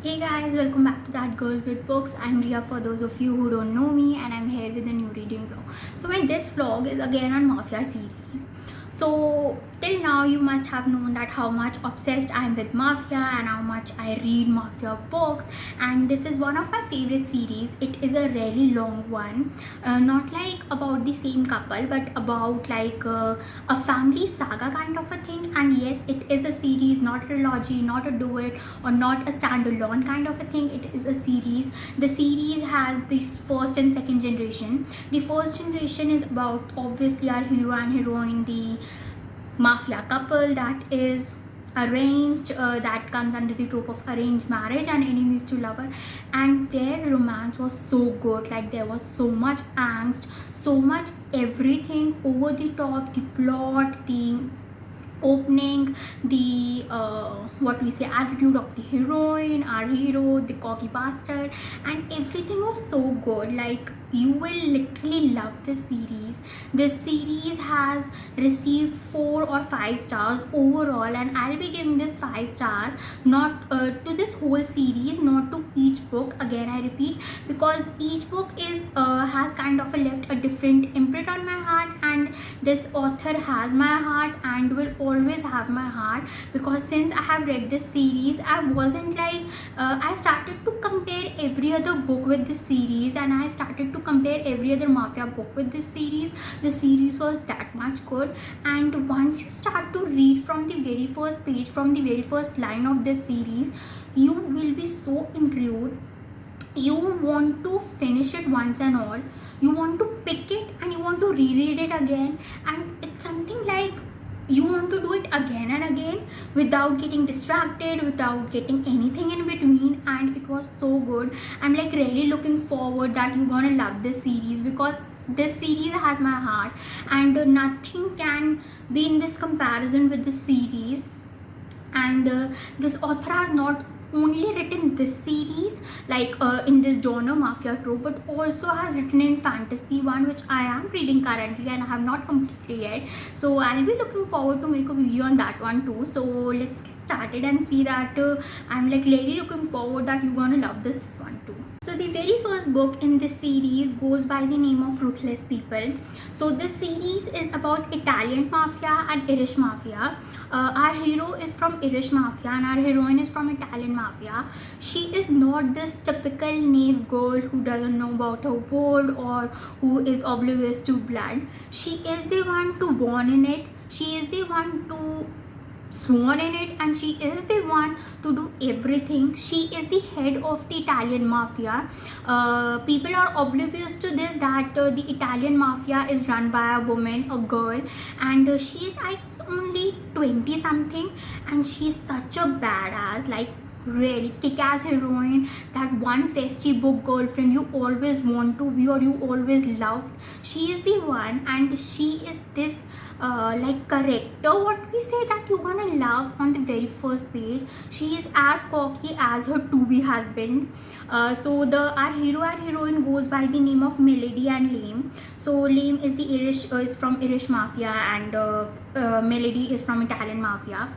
Hey guys, welcome back to That Girl with Books. I'm Ria for those of you who don't know me, and I'm here with a new reading vlog. This vlog is again on Mafia series. Till now you must have known that how much obsessed I am with Mafia and how much I read Mafia books, and this is one of my favorite series. It is a really long one, not like about the same couple but about a family saga kind of a thing. And yes, it is a series, not a trilogy, not a duet, or not a standalone kind of a thing. It is a series. The series has this first and second generation. The first generation is about obviously our hero and heroine, the mafia couple that is arranged, that comes under the trope of arranged marriage and enemies to lover, and their romance was so good. Like, there was so much angst, so much everything over the top, the plot, the opening, the what we say, attitude of the heroine, our hero, the cocky bastard, and everything was so good. Like, you will literally love this series. This series has received 4 or 5 stars overall, and I'll be giving this 5 stars, not to this whole series, not to each book. Again, I repeat, because each book is has kind of left a different imprint on my heart, and this author has my heart and will always have my heart. Because since I have read this series, I wasn't like I started to compare every other book with this series, and I started to compare every other mafia book with this series. The series was that much good, and once you start to read from the very first page, from the very first line of this series, you will be so intrigued. You want to finish it once and all. You want to pick it and you want to reread it again, and it's something like you want to do it again and again without getting distracted, without getting anything in between. And it was so good. I'm like really looking forward that you're gonna love this series, because this series has my heart, and nothing can be in this comparison with this series. And this author has not only written this series, in this genre mafia trope, but also has written in fantasy one, which I am reading currently and I have not completed yet. So I'll be looking forward to make a video on that one too. So let's get started and see that I'm like really looking forward that you're gonna love this one too. So the very first book in this series goes by the name of Ruthless People. So this series is about Italian mafia and Irish mafia. Our hero is from Irish mafia and our heroine is from Italian mafia. She is not this typical naive girl who doesn't know about her world or who is oblivious to blood. She is the one to born in it. She is the one to sworn in it, and she is the one to do everything. She is the head of the Italian mafia. People are oblivious to this, that the Italian mafia is run by a woman, a girl, and she is, I guess, only 20 something, and she's such a badass, like really kick-ass heroine, that one festive book girlfriend you always want to be or you always loved. She is the one, and she is this character, what we say, that you're gonna love on the very first page. She is as cocky as her to-be husband. Our hero and heroine goes by the name of Melody and Lame. So Lame is the Irish is from Irish mafia, and Melody is from Italian mafia.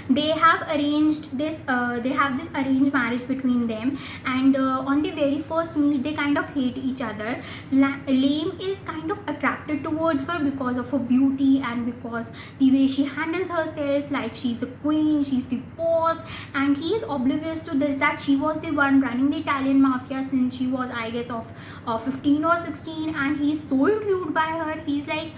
They have arranged this they have this arranged marriage between them, and on the very first meet they kind of hate each other. Lame is kind of attracted towards her because of her beauty and because the way she handles herself, like she's a queen, she's the boss, and he is oblivious to this, that she was the one running the Italian mafia since she was, I guess, of 15 or 16, and he's so intrigued by her. He's like,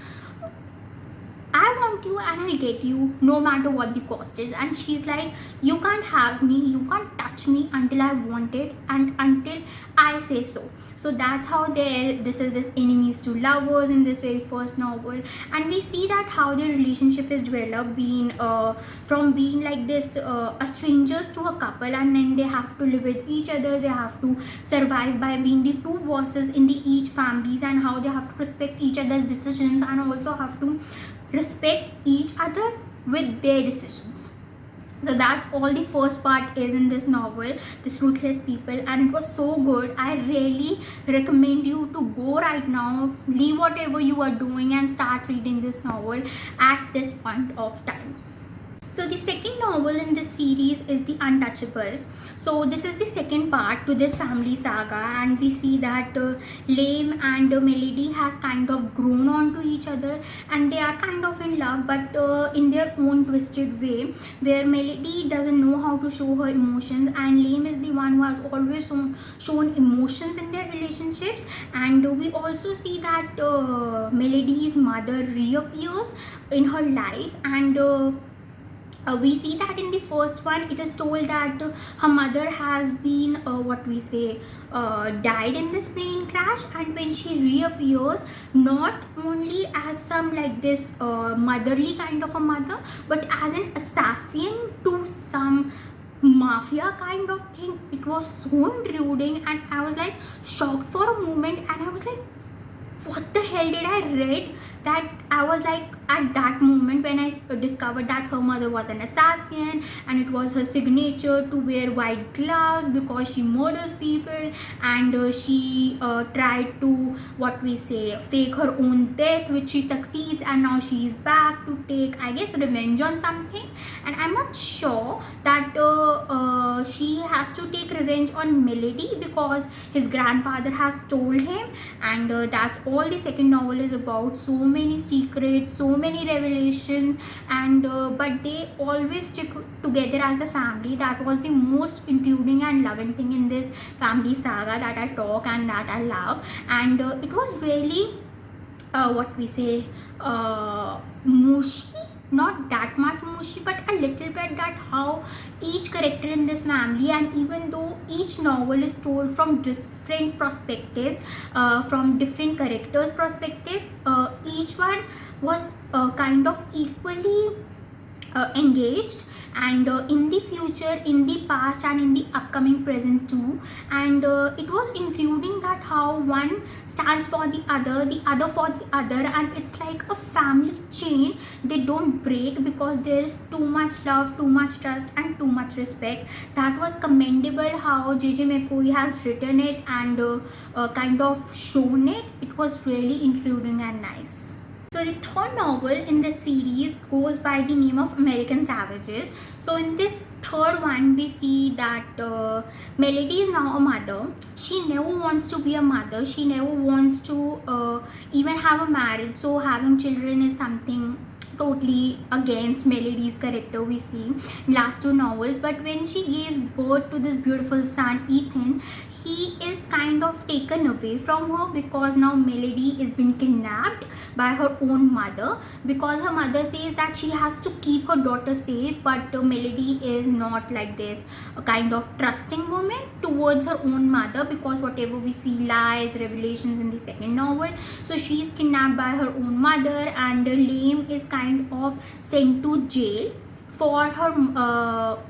I want you and I'll get you no matter what the cost is. And she's like, you can't have me, you can't touch me until I want it and until I say so. So that's how this is this enemies to lovers in this very first novel. And we see that how their relationship is developed, being from being like this a strangers to a couple, and then they have to live with each other. They have to survive by being the two bosses in the each families, and how they have to respect each other's decisions and also have to respect each other with their decisions. So that's all the first part is in this novel, this Ruthless People, and it was so good. I really recommend you to go right now, leave whatever you are doing and start reading this novel at this point of time. So the second novel in this series is The Untouchables. So this is the second part to this family saga, and we see that Lame and Melody has kind of grown on to each other, and they are kind of in love, but in their own twisted way, where Melody doesn't know how to show her emotions, and Lame is the one who has always shown emotions in their relationships. And we also see that Melody's mother reappears in her life, and we see that in the first one it is told that her mother has been died in this plane crash, and when she reappears, not only as some like this motherly kind of a mother, but as an assassin to some mafia kind of thing. It was so intruding, and I was like shocked for a moment, and I was like, what the hell did I read? That I was like, at that moment when I discovered that her mother was an assassin, and it was her signature to wear white gloves because she murders people, and she tried to fake her own death, which she succeeds, and now she is back to take, I guess, revenge on something. And I'm not sure that she has to take revenge on Melody because his grandfather has told him, and that's all the second novel is about. So many secrets, so many revelations, and but they always stick together as a family. That was the most intriguing and loving thing in this family saga that I talk and that I love. And it was really mushy, not that much mushy, but a little bit, that how each character in this family, and even though each novel is told from different perspectives, from different characters perspectives, each one was kind of equally engaged, and in the future, in the past, and in the upcoming present too. And it was intriguing that how one stands for the other for the other, and it's like a family chain. They don't break because there's too much love, too much trust, and too much respect. That was commendable how JJ McCoy has written it and kind of shown it. It was really intriguing and nice. So the third novel in the series goes by the name of American Savages. So in this third one, we see that Melody is now a mother. She never wants to be a mother. She never wants to even have a marriage. So having children is something totally against Melody's character we see in last two novels. But when she gives birth to this beautiful son, Ethan, he is kind of taken away from her because now Melody is being kidnapped by her own mother, because her mother says that she has to keep her daughter safe, but Melody is not like this, a kind of trusting woman towards her own mother, because whatever we see lies, revelations in the second novel. So she is kidnapped by her own mother, and Lame is kind of sent to jail for her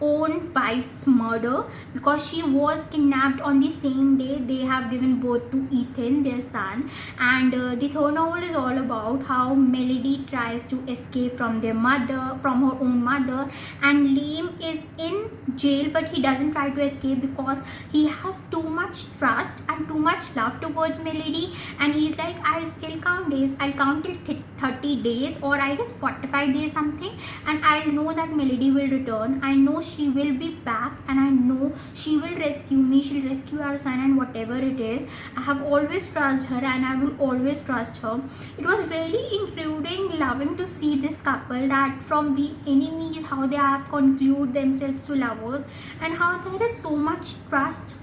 own wife's murder, because she was kidnapped on the same day they have given birth to Ethan, their son. And the third novel is all about how Melody tries to escape from from her own mother, and Lame is in jail, but he doesn't try to escape because he has too much trust and too much love towards Melody, and he's like, I'll still count days, I'll count till 30 days, or I guess 45 days something, and I'll know that Melody will return. I know she will be back, and I know she will rescue me, she'll rescue our son, and whatever it is, I have always trusted her, and I will always trust her. It was really intriguing, loving to see this couple, that from being enemies, how they have concluded themselves to lovers, and how there is so much trust,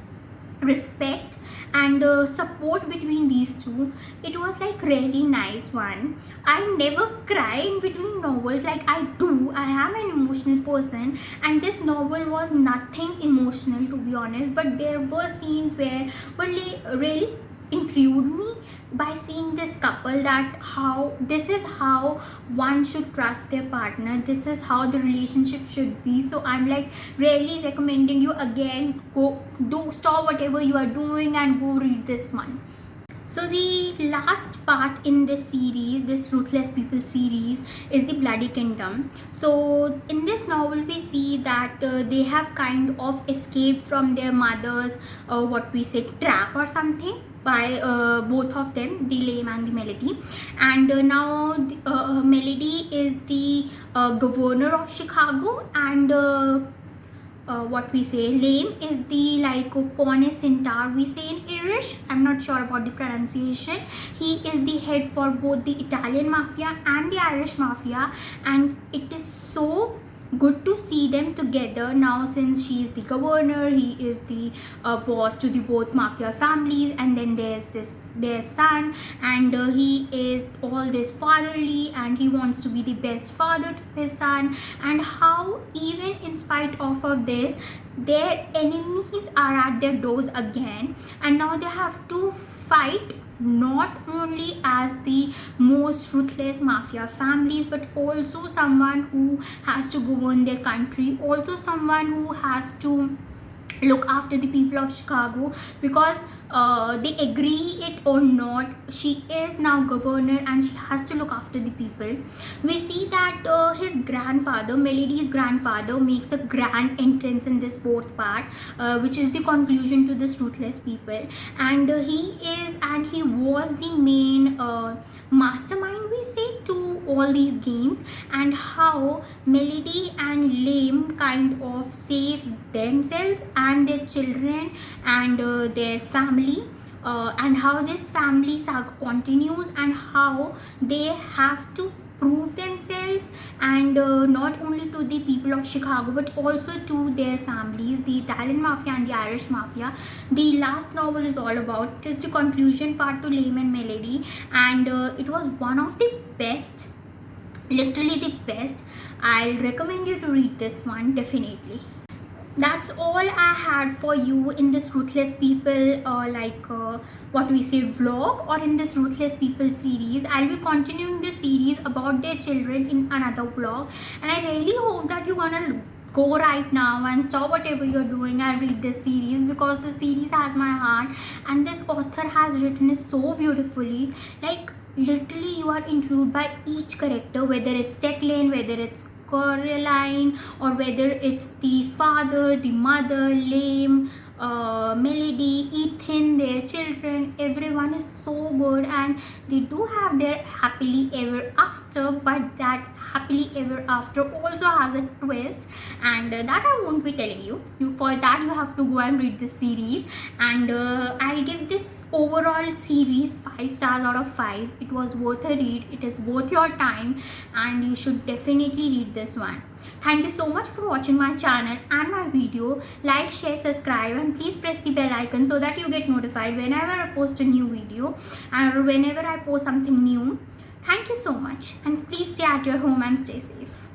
respect, and support between these two. It was like really nice one. I never cry in between novels like I do. I am an emotional person, and this novel was nothing emotional, to be honest, but there were scenes where really intrigued me by seeing this couple, that how this is how one should trust their partner, this is how the relationship should be. So I'm like really recommending you again, stop whatever you are doing and go read this one. So the last part in this series, this Ruthless People series, is the Bloody Kingdom. So in this novel we see that they have kind of escaped from their mother's trap or something, by both of them, the Lame and the Melody. And now Melody is the governor of Chicago, and what we say, Lame is the like connoisseur we say in Irish. I'm not sure about the pronunciation. He is the head for both the Italian mafia and the Irish mafia, and it is so good to see them together now, since she is the governor, he is the boss to the both mafia families, and then there's their son, and he is all this fatherly, and he wants to be the best father to his son, and how even in spite of this, their enemies are at their doors again, and now they have to fight not only as the most ruthless mafia families, but also someone who has to govern their country, also someone who has to look after the people of Chicago, because they agree it or not, she is now governor and she has to look after the people. We see that his grandfather, Melody's grandfather, makes a grand entrance in this fourth part, which is the conclusion to this ruthless people, and he was the main mastermind, we say, to all these games, and how Melody and Lame kind of saves themselves and their children and their family, and how this family saga continues, and how they have to prove themselves, and not only to the people of Chicago but also to their families, the Italian mafia and the Irish mafia. The last novel is all about, it is the conclusion part to Lame and Melody, and it was one of the best, literally the best. I'll recommend you to read this one definitely. That's all I had for you in this Ruthless People what we say vlog, or in this Ruthless People series. I'll be continuing this series about their children in another vlog, and I really hope that you're gonna go right now and stop whatever you're doing and read this series, because the series has my heart, and this author has written it so beautifully. Like literally you are intrigued by each character, whether it's Declan, whether it's Coraline, or whether it's the father, the mother, Lame, Melody, Ethan, their children. Everyone is so good, and they do have their happily ever after, but that happily ever after also has a twist, and that I won't be telling you. For that you have to go and read this series, and I'll give this overall series 5 stars out of 5. It was worth a read, it is worth your time, and you should definitely read this one. Thank you so much for watching my channel and my video. Like, share, subscribe, and please press the bell icon so that you get notified whenever I post a new video and whenever I post something new. Thank you so much, and please stay at your home and stay safe.